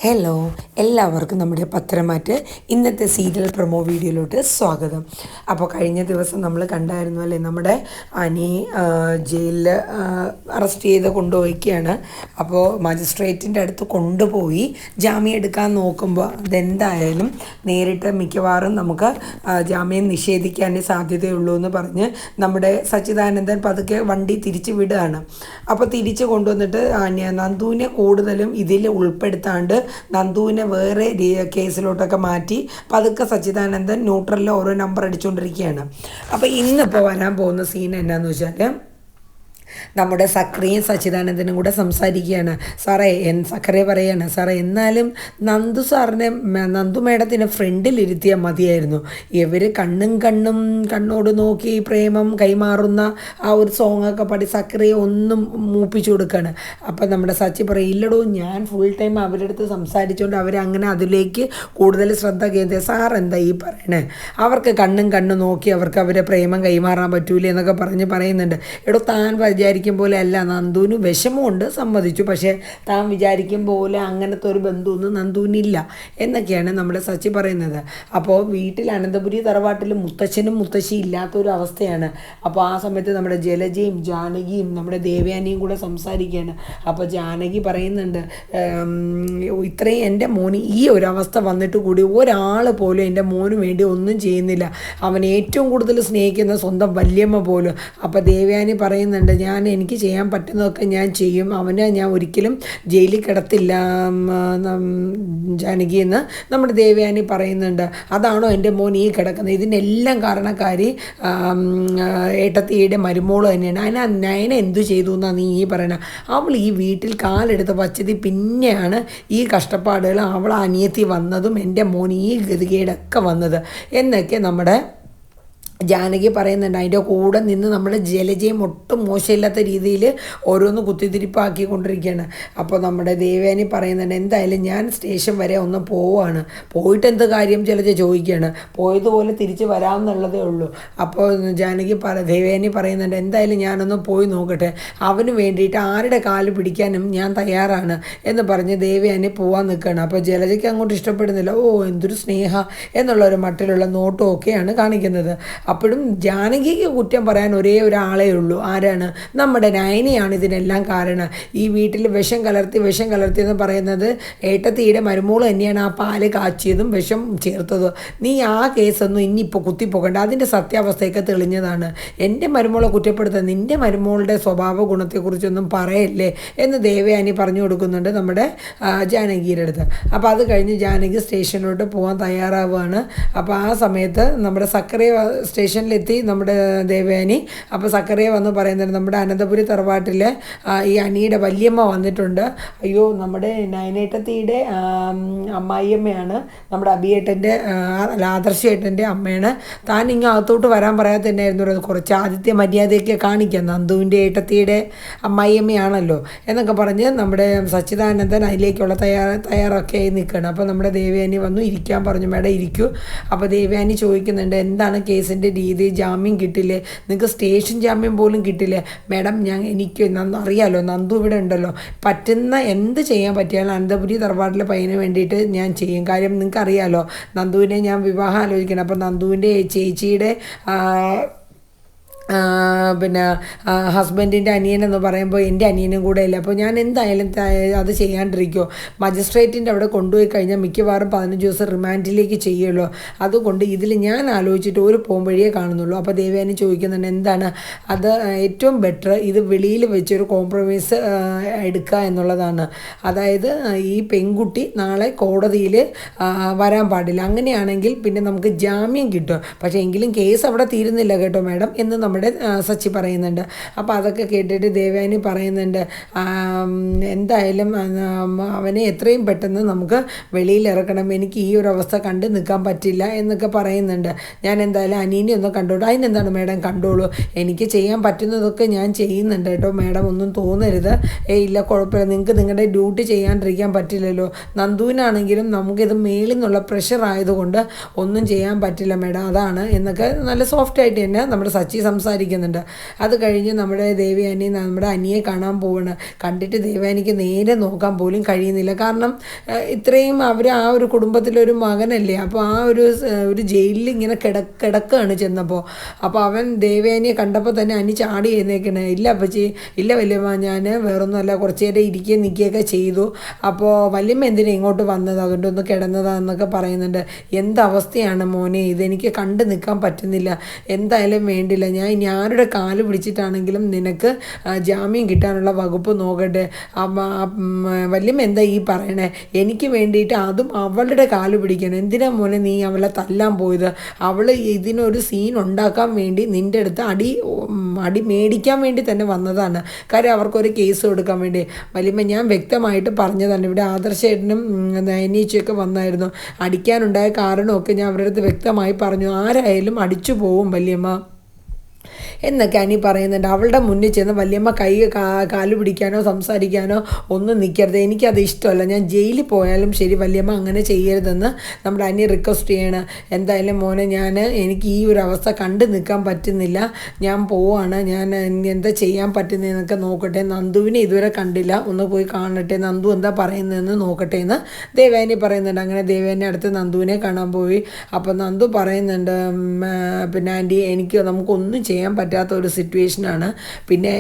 Hello, എല്ലാവർക്കും നമ്മുടെ പത്രമാറ്റ് ഇന്നത്തെ സീരിയൽ പ്രൊമോ വീഡിയോയിലോട്ട് സ്വാഗതം. അപ്പോൾ കഴിഞ്ഞ ദിവസം നമ്മൾ കണ്ടായിരുന്നു അല്ലേ, നമ്മുടെ അനി ജയിലിൽ അറസ്റ്റ് ചെയ്ത് കൊണ്ടുപോയിക്കുകയാണ്. അപ്പോൾ മജിസ്ട്രേറ്റിൻ്റെ അടുത്ത് കൊണ്ടുപോയി ജാമ്യം എടുക്കാൻ നോക്കുമ്പോൾ അതെന്തായാലും നേരിട്ട് മിക്കവാറും നമുക്ക് ജാമ്യം നിഷേധിക്കാനേ സാധ്യതയുള്ളൂ എന്ന് പറഞ്ഞ് നമ്മുടെ സച്ചിദാനന്ദൻ പതുക്കെ വണ്ടി തിരിച്ചു വിടുകയാണ്. അപ്പോൾ തിരിച്ചു കൊണ്ടുവന്നിട്ട് നന്ദുവിനെ കൂടുതലും ഇതിൽ ഉൾപ്പെടുത്താണ്ട് നന്ദുവിനെ വേറെ കേസിലോട്ടൊക്കെ മാറ്റി പതുക്കെ സച്ചിദാനന്ദൻ ന്യൂട്രലിൽ ഓരോ നമ്പർ അടിച്ചുകൊണ്ടിരിക്കുകയാണ്. അപ്പോൾ ഇന്നിപ്പോൾ വരാൻ പോകുന്ന സീൻ എന്നാന്ന് വെച്ചാൽ നമ്മുടെ സക്രിയും സച്ചിദാനന്ദനും കൂടെ സംസാരിക്കുകയാണ്. സാറേ സക്കറിയ പറയാണ്, സാറേ എന്നാലും നന്ദു മേഡത്തിനെ ഫ്രണ്ടിലിരുത്തിയാൽ മതിയായിരുന്നു. ഇവർ കണ്ണോട് നോക്കി പ്രേമം കൈമാറുന്ന ആ ഒരു സോങ്ങൊക്കെ പാടി സക്രിയെ ഒന്നും മൂപ്പിച്ചു കൊടുക്കുകയാണ്. അപ്പം നമ്മുടെ സച്ചി പറയും, ഇല്ലടോ ഞാൻ ഫുൾ ടൈം അവരുടെ അടുത്ത് സംസാരിച്ചുകൊണ്ട് അവരങ്ങനെ അതിലേക്ക് കൂടുതൽ ശ്രദ്ധ കേന്ദ്രീകരിക്കുക. സാർ എന്താ ഈ പറയണേ? അവർക്ക് കണ്ണും നോക്കി അവരെ പ്രേമം കൈമാറാൻ പറ്റൂല എന്നൊക്കെ പറയുന്നുണ്ട്. എടോ താൻ വിചാരിക്കും പോലെ അല്ല, നന്ദുവിന് വിഷമമുണ്ട്, സമ്മതിച്ചു. പക്ഷേ താൻ വിചാരിക്കും പോലെ അങ്ങനത്തെ ഒരു ബന്ധമൊന്നും നന്ദുവിനില്ല എന്നൊക്കെയാണ് നമ്മുടെ സച്ചി പറയുന്നത്. അപ്പോൾ വീട്ടിൽ അനന്തപുരി തറവാട്ടിൽ മുത്തച്ഛനും മുത്തശ്ശിയും ഇല്ലാത്തൊരു അവസ്ഥയാണ്. അപ്പോൾ ആ സമയത്ത് നമ്മുടെ ജലജയും ജാനകിയും നമ്മുടെ ദേവയാനിയും കൂടെ സംസാരിക്കുകയാണ്. അപ്പോൾ ജാനകി പറയുന്നുണ്ട്, ഇത്രയും എൻ്റെ മോന് ഈ ഒരു അവസ്ഥ വന്നിട്ട് കൂടി ഒരാൾ പോലും എൻ്റെ മോന് വേണ്ടി ഒന്നും ചെയ്യുന്നില്ല. അവൻ ഏറ്റവും കൂടുതൽ സ്നേഹിക്കുന്ന സ്വന്തം വല്യമ്മ പോലും. അപ്പോൾ ദേവയാനി പറയുന്നുണ്ട്, എനിക്ക് ചെയ്യാൻ പറ്റുന്നതൊക്കെ ഞാൻ ചെയ്യും, അവനെ ഞാൻ ഒരിക്കലും ജയിലിൽ കിടത്തില്ല ജാനകി എന്ന് നമ്മുടെ ദേവയാനി പറയുന്നുണ്ട്. അതാണോ എൻ്റെ മോൻ ഈ കിടക്കുന്നത്? ഇതിനെല്ലാം കാരണക്കാരി ഏട്ടത്തിയുടെ മരുമോള് തന്നെയാണ്. നയന എന്തു ചെയ്തു എന്നാണ് നീ ഈ പറയണത്? അവൾ ഈ വീട്ടിൽ കാലെടുത്ത് വച്ചത് പിന്നെയാണ് ഈ കഷ്ടപ്പാടുകൾ അവൾ അനിയത്തി വന്നതും എൻ്റെ മോൻ ഈ ഗതികേടൊക്കെ വന്നത് എന്നൊക്കെ നമ്മുടെ ജാനകി പറയുന്നുണ്ട്. അതിൻ്റെ കൂടെ നിന്ന് നമ്മുടെ ജലജയും ഒട്ടും മോശമില്ലാത്ത രീതിയിൽ ഓരോന്ന് കുത്തിത്തിരിപ്പാക്കിക്കൊണ്ടിരിക്കുകയാണ്. അപ്പോൾ നമ്മുടെ ദേവയാനി പറയുന്നുണ്ട്, എന്തായാലും ഞാൻ സ്റ്റേഷൻ വരെ ഒന്ന് പോവാണ്, പോയിട്ട് എന്ത് കാര്യം ജലജ ചോദിക്കുകയാണ്. പോയതുപോലെ തിരിച്ച് വരാമെന്നുള്ളതേ ഉള്ളൂ. അപ്പോൾ ദേവയാനി പറയുന്നുണ്ട്, എന്തായാലും ഞാനൊന്ന് പോയി നോക്കട്ടെ, അവന് വേണ്ടിയിട്ട് ആരുടെ കാല് പിടിക്കാനും ഞാൻ തയ്യാറാണ് എന്ന് പറഞ്ഞ് ദേവയാനി പോവാൻ നിൽക്കുകയാണ്. അപ്പോൾ ജലജയ്ക്ക് അങ്ങോട്ട് ഇഷ്ടപ്പെടുന്നില്ല. എന്തൊരു സ്നേഹ എന്നുള്ളൊരു മട്ടിലുള്ള നോട്ടും ഒക്കെയാണ് കാണിക്കുന്നത്. അപ്പോഴും ജാനകിക്ക് കുറ്റം പറയാൻ ഒരേ ഒരാളേ ഉള്ളൂ. ആരാണ്? നമ്മുടെ നയനയാണ് ഇതിനെല്ലാം കാരണം. ഈ വീട്ടിൽ വിഷം കലർത്തി എന്ന് പറയുന്നത് ഏട്ടത്തിയുടെ മരുമോള് തന്നെയാണ്. ആ പാല് കാച്ചിയതും വിഷം ചേർത്തതും. നീ ആ കേസൊന്നും ഇനിയിപ്പോൾ കുത്തിപ്പോകണ്ട, അതിൻ്റെ സത്യാവസ്ഥയൊക്കെ തെളിഞ്ഞതാണ്. എൻ്റെ മരുമോളെ കുറ്റപ്പെടുത്താൻ നിൻ്റെ മരുമോളുടെ സ്വഭാവ ഗുണത്തെക്കുറിച്ചൊന്നും പറയല്ലേ എന്ന് ദേവയാനി പറഞ്ഞു കൊടുക്കുന്നുണ്ട് നമ്മുടെ ജാനകിയുടെ അടുത്ത്. അപ്പോൾ അത് കഴിഞ്ഞ് ജാനകി സ്റ്റേഷനിലോട്ട് പോകാൻ തയ്യാറാവുകയാണ്. അപ്പോൾ ആ സമയത്ത് നമ്മുടെ സക്കറിയ സ്റ്റേഷനിലെത്തി നമ്മുടെ ദേവയാനി. അപ്പോൾ സക്കറിയ വന്ന് പറയുന്നത്, നമ്മുടെ അനന്തപുരി തറവാട്ടിലെ ഈ അനിയുടെ വല്യമ്മ വന്നിട്ടുണ്ട്. അയ്യോ, നമ്മുടെ നയനേട്ടത്തിയുടെ അമ്മായിയമ്മയാണ്, നമ്മുടെ അഭിയേട്ടൻ്റെ ആദർശേട്ടൻ്റെ അമ്മയാണ്. താൻ ഇങ്ങ് അകത്തോട്ട് വരാൻ പറയാതെ തന്നെയായിരുന്നു പറയുന്നത്. കുറച്ച് ആദിത്യ മര്യാദയൊക്കെ കാണിക്കാം, നന്ദുവിൻ്റെ ഏട്ടത്തിയുടെ അമ്മായിയമ്മയാണല്ലോ എന്നൊക്കെ പറഞ്ഞ് നമ്മുടെ സച്ചിദാനന്ദൻ അതിലേക്കുള്ള തയ്യാറൊക്കെ ആയി നിൽക്കുകയാണ്. അപ്പോൾ നമ്മുടെ ദേവയാനി വന്നു ഇരിക്കാൻ പറഞ്ഞു. മേഡം ഇരിക്കൂ. അപ്പോൾ ദേവയാനി ചോദിക്കുന്നുണ്ട്, എന്താണ് കേസിൻ്റെ രീതി? ജാമ്യം കിട്ടില്ലേ? നിങ്ങൾക്ക് സ്റ്റേഷൻ ജാമ്യം പോലും കിട്ടില്ലേ? മാഡം എനിക്ക് അറിയാലോ, നന്ദു ഇവിടെ ഉണ്ടല്ലോ, പറ്റുന്ന എന്ത് ചെയ്യാൻ പറ്റിയാലും അനന്തപുരി തറവാട്ടിലെ പയ്യന് വേണ്ടിയിട്ട് ഞാൻ ചെയ്യും. കാര്യം നിങ്ങൾക്ക് അറിയാലോ, നന്ദുവിനെ ഞാൻ വിവാഹം ആലോചിക്കണം. അപ്പോൾ നന്ദുവിൻ്റെ ചേച്ചിയുടെ ഹസ്ബൻഡിൻ്റെ അനിയനെന്ന് പറയുമ്പോൾ എൻ്റെ അനിയനും കൂടെ ഇല്ല. അപ്പോൾ ഞാൻ എന്തായാലും അത് ചെയ്യാണ്ടിരിക്കുമോ? മജിസ്ട്രേറ്റിൻ്റെ അവിടെ കൊണ്ടുപോയി കഴിഞ്ഞാൽ മിക്കവാറും 15 ദിവസം റിമാൻഡിലേക്ക് ചെയ്യുമല്ലോ. അതുകൊണ്ട് ഇതിൽ ഞാൻ ആലോചിച്ചിട്ട് ഒരു പോംവഴിയേ കാണുന്നുള്ളൂ. അപ്പോൾ ദേവയാനി ചോദിക്കുന്നുണ്ട്, എന്താണ് അത്? ഏറ്റവും ബെറ്റർ ഇത് വെളിയിൽ വെച്ചൊരു കോംപ്രമൈസ് എടുക്കുക എന്നുള്ളതാണ്. അതായത് ഈ പെൺകുട്ടി നാളെ കോടതിയിൽ വരാൻ പാടില്ല. അങ്ങനെയാണെങ്കിൽ പിന്നെ നമുക്ക് ജാമ്യം കിട്ടും. പക്ഷേ എങ്കിലും കേസ് അവിടെ തീരുന്നില്ല കേട്ടോ മാഡം എന്ന് നമ്മുടെ സച്ചി പറയുന്നുണ്ട്. അപ്പോൾ അതൊക്കെ കേട്ടിട്ട് ദേവയാനി പറയുന്നുണ്ട്, എന്തായാലും അവനെ എത്രയും പെട്ടെന്ന് നമുക്ക് വെളിയിൽ ഇറക്കണം, എനിക്ക് ഈ ഒരു അവസ്ഥ കണ്ട് നിൽക്കാൻ പറ്റില്ല എന്നൊക്കെ പറയുന്നുണ്ട്. ഞാൻ എന്തായാലും അനീനെ ഒന്ന് കണ്ടോളൂ. അതിനെന്താണ് മാഡം, കണ്ടോളൂ, എനിക്ക് ചെയ്യാൻ പറ്റുന്നതൊക്കെ ഞാൻ ചെയ്യുന്നുണ്ട് കേട്ടോ മാഡം, ഒന്നും തോന്നരുത്. ഇല്ല കുഴപ്പമില്ല, നിങ്ങൾക്ക് നിങ്ങളുടെ ഡ്യൂട്ടി ചെയ്യാണ്ടിരിക്കാൻ പറ്റില്ലല്ലോ. നന്ദുവിനാണെങ്കിലും നമുക്കിത് മേളിൽ നിന്നുള്ള പ്രഷർ ആയതുകൊണ്ട് ഒന്നും ചെയ്യാൻ പറ്റില്ല മാഡം, അതാണ് എന്നൊക്കെ നല്ല സോഫ്റ്റായിട്ട് തന്നെ നമ്മുടെ സച്ചി സംസാരിക്കുന്നുണ്ട്. അത് കഴിഞ്ഞ് നമ്മുടെ ദേവയാനി നമ്മുടെ അനിയെ കാണാൻ പോവാണ്. കണ്ടിട്ട് ദേവയാനിക്ക് നേരെ നോക്കാൻ പോലും കഴിയുന്നില്ല. കാരണം ഇത്രയും അവർ ആ ഒരു കുടുംബത്തിലൊരു മകനല്ലേ. അപ്പോൾ ആ ഒരു ജയിലിൽ ഇങ്ങനെ കിടക്കുകയാണ് ചെന്നപ്പോൾ. അപ്പോൾ അവൻ ദേവയാനിയെ കണ്ടപ്പോൾ തന്നെ അനി ചാടി എഴുന്നേക്കണേ. ഇല്ല അപ്പച്ചി, ഇല്ല വല്യമ്മ, ഞാൻ വേറൊന്നുമല്ല, കുറച്ച് നേരം ഇരിക്കുകയും നിൽക്കുകയൊക്കെ ചെയ്തു. അപ്പോൾ വല്യമ്മ എന്തിനാ ഇങ്ങോട്ട് വന്നത്, അതുകൊണ്ട് ഒന്ന് കിടന്നതാന്നൊക്കെ പറയുന്നുണ്ട്. എന്തവസ്ഥയാണ് മോനെ, ഇതെനിക്ക് കണ്ടു നിൽക്കാൻ പറ്റുന്നില്ല. എന്തായാലും വേണ്ടില്ല, ഞാൻ ആരുടെ കാല് പിടിച്ചിട്ടാണെങ്കിലും നിനക്ക് ജാമ്യം കിട്ടാനുള്ള വകുപ്പ് നോക്കട്ടെ. വല്യമ്മ എന്താ ഈ പറയണേ? എനിക്ക് വേണ്ടിയിട്ട് അതും അവളുടെ കാല് പിടിക്കണം. എന്തിനാ മോനെ നീ അവളെ തല്ലാൻ പോയത്? അവൾ ഇതിനൊരു സീൻ ഉണ്ടാക്കാൻ വേണ്ടി നിൻ്റെ അടുത്ത് അടി മേടിക്കാൻ വേണ്ടി തന്നെ വന്നതാണ്. കാര്യം അവർക്കൊരു കേസ് കൊടുക്കാൻ വേണ്ടി. വല്യമ്മ ഞാൻ വ്യക്തമായിട്ട് പറഞ്ഞതാണ്. ഇവിടെ ആദർശേട്ടനും നയനീച്ചയൊക്കെ വന്നായിരുന്നു. അടിക്കാനുണ്ടായ കാരണമൊക്കെ ഞാൻ അവരുടെ അടുത്ത് വ്യക്തമായി പറഞ്ഞു. ആരായാലും അടിച്ചു പോവും വല്യമ്മ എന്നൊക്കെ അനി പറയുന്നുണ്ട്. അവളുടെ മുന്നിൽ ചെന്ന് വല്യമ്മ കാല് പിടിക്കാനോ സംസാരിക്കാനോ ഒന്നും നിൽക്കരുത്, എനിക്കത് ഇഷ്ടമല്ല. ഞാൻ ജയിലിൽ പോയാലും ശരി വല്യമ്മ അങ്ങനെ ചെയ്യരുതെന്ന് നമ്മുടെ അനി റിക്വസ്റ്റ് ചെയ്യണം. എന്തായാലും മോനെ, എനിക്ക് ഈ ഒരു അവസ്ഥ കണ്ടു നിൽക്കാൻ പറ്റുന്നില്ല, ഞാൻ പോവാണ്. ഞാൻ എന്താ ചെയ്യാൻ പറ്റുന്നതെന്നൊക്കെ നോക്കട്ടെ. നന്ദുവിനെ ഇതുവരെ കണ്ടില്ല, ഒന്ന് പോയി കാണട്ടെ, നന്ദു എന്താ പറയുന്നതെന്ന് നോക്കട്ടെ എന്ന് ദേവയാനി പറയുന്നുണ്ട്. അങ്ങനെ ദേവയാനി അടുത്ത് നന്ദുവിനെ കാണാൻ പോയി. അപ്പോൾ നന്ദു പറയുന്നുണ്ട്, പിന്നെ ആൻറ്റി നമുക്കൊന്നും ചെയ്യാൻ പറ്റാത്ത ഒരു സിറ്റുവേഷനാണ്. പിന്നെ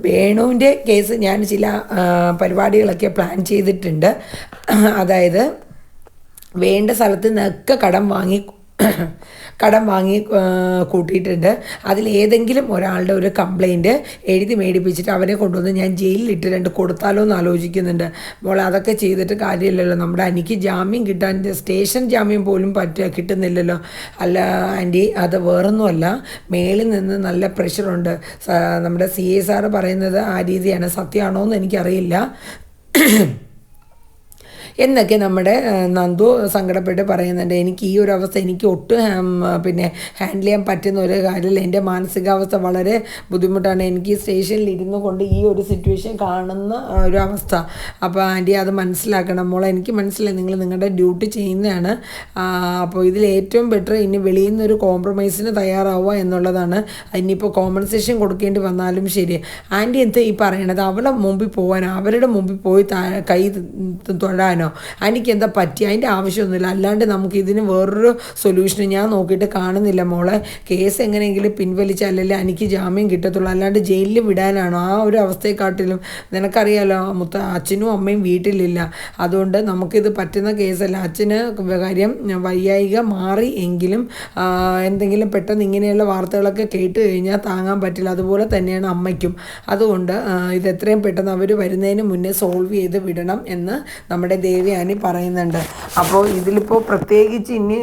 വേണുവിൻ്റെ കേസ് ഞാൻ ചില പരിപാടികളൊക്കെ പ്ലാൻ ചെയ്തിട്ടുണ്ട്. അതായത് വേണ്ട സ്ഥലത്ത് നിന്നൊക്കെ കടം വാങ്ങി കൂട്ടിയിട്ടുണ്ട്. അതിലേതെങ്കിലും ഒരാളുടെ ഒരു കംപ്ലയിൻറ്റ് എഴുതി മേടിപ്പിച്ചിട്ട് അവനെ കൊണ്ടുവന്ന് ഞാൻ ജയിലിലിട്ട് കൊടുത്താലോ എന്ന് ആലോചിക്കുന്നുണ്ട്. മോളെ, അതൊക്കെ ചെയ്തിട്ട് കാര്യമില്ലല്ലോ. നമ്മുടെ അനിക്ക് ജാമ്യം കിട്ടാൻ സ്റ്റേഷൻ ജാമ്യം പോലും കിട്ടുന്നില്ലല്ലോ. അല്ല ആൻറ്റി, അത് വേറൊന്നുമല്ല, മേളിൽ നിന്ന് നല്ല പ്രഷറുണ്ട്. നമ്മുടെ CA സാറ് പറയുന്നത് ആ രീതിയാണ്. സത്യമാണോ എന്ന് എനിക്കറിയില്ല എന്നൊക്കെ നമ്മുടെ നന്ദു സങ്കടപ്പെട്ട് പറയുന്നുണ്ട്. എനിക്ക് ഈ ഒരു അവസ്ഥ എനിക്ക് ഒട്ടും ഹാൻഡിൽ ചെയ്യാൻ പറ്റുന്ന ഒരു കാര്യമില്ല. എൻ്റെ മാനസികാവസ്ഥ വളരെ ബുദ്ധിമുട്ടാണ്. എനിക്ക് സ്റ്റേഷനിൽ ഇരുന്നു കൊണ്ട് ഈ ഒരു സിറ്റുവേഷൻ കാണുന്ന ഒരു അവസ്ഥ. അപ്പോൾ ആൻറ്റി അത് മനസ്സിലാക്കണം. മോളെ, എനിക്ക് മനസ്സിലായി, നിങ്ങളുടെ ഡ്യൂട്ടി ചെയ്യുന്നതാണ്. അപ്പോൾ ഇതിൽ ഏറ്റവും ബെറ്റർ ഇനി വെളിയിൽ നിന്നൊരു കോംപ്രമൈസിന് തയ്യാറാവുക എന്നുള്ളതാണ്. ഇനിയിപ്പോൾ കോമ്പൻസേഷൻ കൊടുക്കേണ്ടി വന്നാലും ശരി. ആൻറ്റി എന്താ ഈ പറയണത്? അവളെ മുമ്പിൽ പോകാനോ, അവരുടെ മുമ്പിൽ പോയി കൈ തൊഴാനോ എനിക്ക് എന്താ പറ്റി? അതിൻ്റെ ആവശ്യമൊന്നുമില്ല. അല്ലാണ്ട് നമുക്ക് ഇതിന് വേറൊരു സൊല്യൂഷൻ ഞാൻ നോക്കിയിട്ട് കാണുന്നില്ല മോളെ. കേസ് എങ്ങനെയെങ്കിലും പിൻവലിച്ചാലല്ലേ എനിക്ക് ജാമ്യം കിട്ടത്തുള്ളൂ. അല്ലാണ്ട് ജയിലിൽ വിടാനാണോ? ആ ഒരു അവസ്ഥയെക്കാട്ടിലും നിനക്കറിയാലോ, അച്ഛനും അമ്മയും വീട്ടിലില്ല. അതുകൊണ്ട് നമുക്കിത് പറ്റുന്ന കേസല്ല. അച്ഛന് കാര്യം വയ്യായിക മാറി എങ്കിലും എന്തെങ്കിലും പെട്ടെന്ന് ഇങ്ങനെയുള്ള വാർത്തകളൊക്കെ കേട്ട് കഴിഞ്ഞാൽ താങ്ങാൻ പറ്റില്ല. അതുപോലെ തന്നെയാണ് അമ്മയ്ക്കും. അതുകൊണ്ട് ഇത് എത്രയും പെട്ടെന്ന് അവർ വരുന്നതിന് മുന്നേ സോൾവ് ചെയ്ത് വിടണം എന്ന് നമ്മുടെ ദേവയാനി പറയുന്നുണ്ട്. അപ്പോൾ ഇതിലിപ്പോൾ പ്രത്യേകിച്ച് ഇനി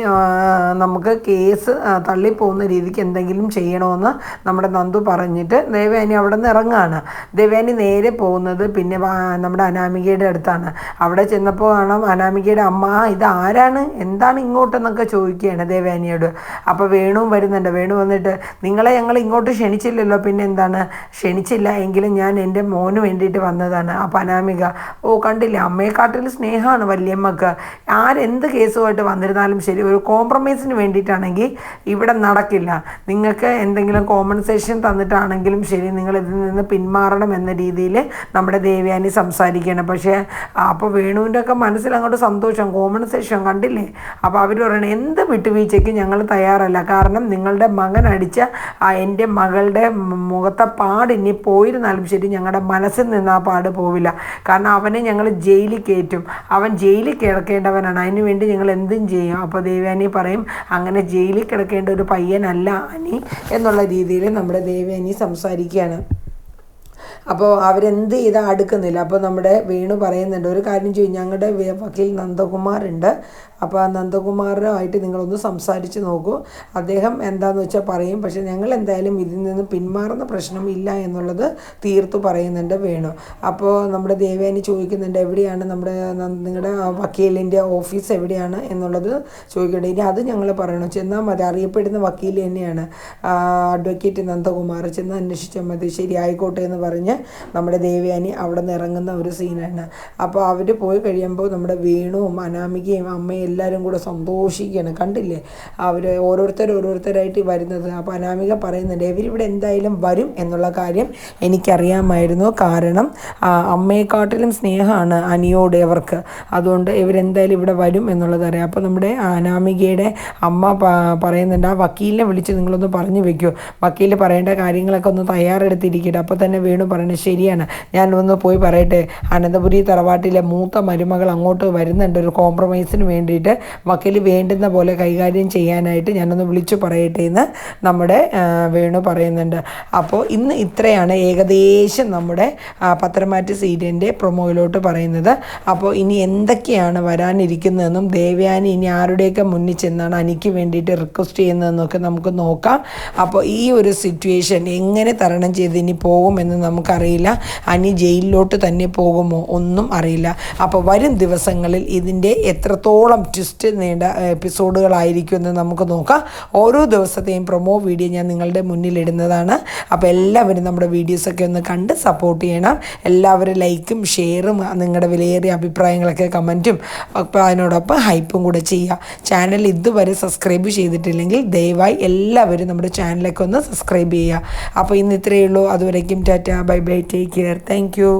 നമുക്ക് കേസ് തള്ളിപ്പോകുന്ന രീതിക്ക് എന്തെങ്കിലും ചെയ്യണമെന്ന് നമ്മുടെ നന്ദു പറഞ്ഞിട്ട് ദേവയാനി അവിടെ നിന്ന് ഇറങ്ങുകയാണ്. ദേവയാനി നേരെ പോകുന്നത് പിന്നെ നമ്മുടെ അനാമികയുടെ അടുത്താണ്. അവിടെ ചെന്നപ്പോൾ കാണാം അനാമികയുടെ അമ്മ ഇത് ആരാണ്, എന്താണ് ഇങ്ങോട്ടെന്നൊക്കെ ചോദിക്കുകയാണ് ദേവയാനിയോട്. അപ്പോൾ വേണുവും വരുന്നുണ്ട്. വേണു വന്നിട്ട് നിങ്ങളെ ഞങ്ങൾ ഇങ്ങോട്ട് ക്ഷണിച്ചില്ലല്ലോ, പിന്നെ എന്താണ്? ക്ഷണിച്ചില്ല എങ്കിലും ഞാൻ എൻ്റെ മോന് വേണ്ടിയിട്ട് വന്നതാണ്. അപ്പോൾ അനാമിക, ഓ കണ്ടില്ല, അമ്മയെക്കാട്ടിൽ സ്നേഹമാണ് വല്യമ്മക്ക്. ആരെന്ത് കേസുമായിട്ട് വന്നിരുന്നാലും ശരി, ഒരു കോംപ്രമൈസിന് വേണ്ടിയിട്ടാണെങ്കിൽ ഇവിടെ നടക്കില്ല. നിങ്ങൾക്ക് എന്തെങ്കിലും കോമ്പൻസേഷൻ തന്നിട്ടാണെങ്കിലും ശരി, നിങ്ങൾ ഇതിൽ നിന്ന് പിന്മാറണം എന്ന രീതിയിൽ നമ്മുടെ ദേവയാനി സംസാരിക്കുകയാണ്. പക്ഷേ അപ്പോൾ വേണുവിൻ്റെ ഒക്കെ മനസ്സിൽ അങ്ങോട്ട് സന്തോഷം, കോമ്പൻസേഷൻ കണ്ടില്ലേ. അപ്പോൾ അവർ പറയണത് എന്ത് വിട്ടുവീഴ്ചയ്ക്ക് ഞങ്ങൾ തയ്യാറല്ല. കാരണം നിങ്ങളുടെ മകൻ അടിച്ച എൻ്റെ മകളുടെ മുഖത്തെ പാട് ഇനി പോയിരുന്നാലും ശരി, ഞങ്ങളുടെ മനസ്സിൽ നിന്ന് ആ പാട് പോവില്ല. കാരണം അവനെ ഞങ്ങൾ ജയിലിൽ കയറ്റും, അവൻ ജയിലിൽ കിടക്കേണ്ടവനാണ്, അതിനു വേണ്ടി ഞങ്ങൾ എന്തും ചെയ്യും. അപ്പോൾ ദേവയാനി പറയും അങ്ങനെ ജയിലിൽ കിടക്കേണ്ട ഒരു പയ്യനല്ല അനി എന്നുള്ള രീതിയിൽ നമ്മുടെ ദേവയാനി സംസാരിക്കുകയാണ്. അപ്പോൾ അവരെന്ത് ചെയ്താൽ അടുക്കുന്നില്ല. അപ്പോൾ നമ്മുടെ വേണു പറയുന്നുണ്ട്, ഒരു കാര്യം ചെയ്യും, ഞങ്ങളുടെ വക്കീൽ നന്ദകുമാറുണ്ട്, അപ്പോൾ ആ നന്ദകുമാറുമായിട്ട് നിങ്ങളൊന്ന് സംസാരിച്ച് നോക്കൂ, അദ്ദേഹം എന്താണെന്ന് വെച്ചാൽ പറയും. പക്ഷേ ഞങ്ങൾ എന്തായാലും ഇതിൽ നിന്ന് പിന്മാറുന്ന പ്രശ്നമില്ല എന്നുള്ളത് തീർത്തു പറയുന്നുണ്ട് വേണു. അപ്പോൾ നമ്മുടെ ദേവയാനി ചോദിക്കുന്നുണ്ട്, എവിടെയാണ് നിങ്ങളുടെ വക്കീലിൻ്റെ ഓഫീസ് എവിടെയാണ് എന്നുള്ളത് ചോദിക്കേണ്ടത്. ഇനി അത് ഞങ്ങൾ പറയണം, ചെന്നാൽ മതി, അറിയപ്പെടുന്ന വക്കീൽ തന്നെയാണ് അഡ്വക്കേറ്റ് നന്ദകുമാർ, ചെന്ന് അന്വേഷിച്ചാൽ മതി. ശരി ആയിക്കോട്ടെ എന്ന് പറഞ്ഞ് പറഞ്ഞ് നമ്മുടെ ദേവയാനി അവിടെ നിന്ന് ഇറങ്ങുന്ന ഒരു സീനാണ്. അപ്പോൾ അവർ പോയി കഴിയുമ്പോൾ നമ്മുടെ വേണുവും അനാമികയും അമ്മയും എല്ലാവരും കൂടെ സന്തോഷിക്കുകയാണ്. കണ്ടില്ലേ അവർ ഓരോരുത്തരായിട്ട് വരുന്നത്. അപ്പോൾ അനാമിക പറയുന്നുണ്ട് ഇവരിവിടെ എന്തായാലും വരും എന്നുള്ള കാര്യം എനിക്കറിയാമായിരുന്നു. കാരണം അമ്മയെക്കാട്ടിലും സ്നേഹമാണ് അനിയോട് അവർക്ക്. അതുകൊണ്ട് ഇവരെന്തായാലും ഇവിടെ വരും എന്നുള്ളത് അറിയാം. അപ്പോൾ നമ്മുടെ അനാമികയുടെ അമ്മ പറയുന്നുണ്ട് ആ വക്കീലിനെ വിളിച്ച് നിങ്ങളൊന്ന് പറഞ്ഞു വെക്കൂ, വക്കീൽ പറയേണ്ട കാര്യങ്ങളൊക്കെ ഒന്ന് തയ്യാറെടുത്തിരിക്കട്ടെ. അപ്പോൾ തന്നെ വേണു പറയുന്നത് ശരിയാണ്, ഞാനൊന്ന് പോയി പറയട്ടെ, അനന്തപുരി തറവാട്ടിലെ മൂത്ത മരുമകൾ അങ്ങോട്ട് വരുന്നുണ്ട് ഒരു കോംപ്രമൈസിന് വേണ്ടിയിട്ട്, വക്കീൽ വേണ്ടുന്ന പോലെ കൈകാര്യം ചെയ്യാനായിട്ട് ഞാനൊന്ന് വിളിച്ചു പറയട്ടെ എന്ന് നമ്മുടെ വേണു പറയുന്നുണ്ട്. അപ്പോൾ ഇന്ന് ഇത്രയാണ് ഏകദേശം നമ്മുടെ പത്രമാറ്റ് സീരിയലിൻ്റെ പ്രൊമോയിലോട്ട് പറയുന്നത്. അപ്പോൾ ഇനി എന്തൊക്കെയാണ് വരാനിരിക്കുന്നതെന്നും ദേവയാനി ഇനി ആരുടെയൊക്കെ മുന്നിൽ ചെന്നാണ് അനിക്ക് വേണ്ടിയിട്ട് റിക്വസ്റ്റ് ചെയ്യുന്നതെന്നൊക്കെ നമുക്ക് നോക്കാം. അപ്പോൾ ഈ ഒരു സിറ്റുവേഷൻ എങ്ങനെ തരണം ചെയ്ത് ഇനി പോകുമെന്ന് നമുക്കറിയില്ല. അനി ജയിലിലോട്ട് തന്നെ പോകുമോ ഒന്നും അറിയില്ല. അപ്പോൾ വരും ദിവസങ്ങളിൽ ഇതിൻ്റെ എത്രത്തോളം ട്വിസ്റ്റ് നീണ്ട എപ്പിസോഡുകളായിരിക്കും എന്ന് നമുക്ക് നോക്കാം. ഓരോ ദിവസത്തെയും പ്രൊമോ വീഡിയോ ഞാൻ നിങ്ങളുടെ മുന്നിലിടുന്നതാണ്. അപ്പോൾ എല്ലാവരും നമ്മുടെ വീഡിയോസൊക്കെ ഒന്ന് കണ്ട് സപ്പോർട്ട് ചെയ്യണം. എല്ലാവരും ലൈക്കും ഷെയറും നിങ്ങളുടെ വിലയേറിയ അഭിപ്രായങ്ങളൊക്കെ കമൻറ്റും അപ്പോൾ അതിനോടൊപ്പം ഹൈപ്പും കൂടെ ചെയ്യുക. ചാനൽ ഇതുവരെ സബ്സ്ക്രൈബ് ചെയ്തിട്ടില്ലെങ്കിൽ ദയവായി എല്ലാവരും നമ്മുടെ ചാനലൊക്കെ ഒന്ന് സബ്സ്ക്രൈബ് ചെയ്യുക. അപ്പോൾ ഇന്ന് ഇത്രയേ ഉള്ളൂ. അതുവരേക്കും Tata, bye bye, take care, thank you.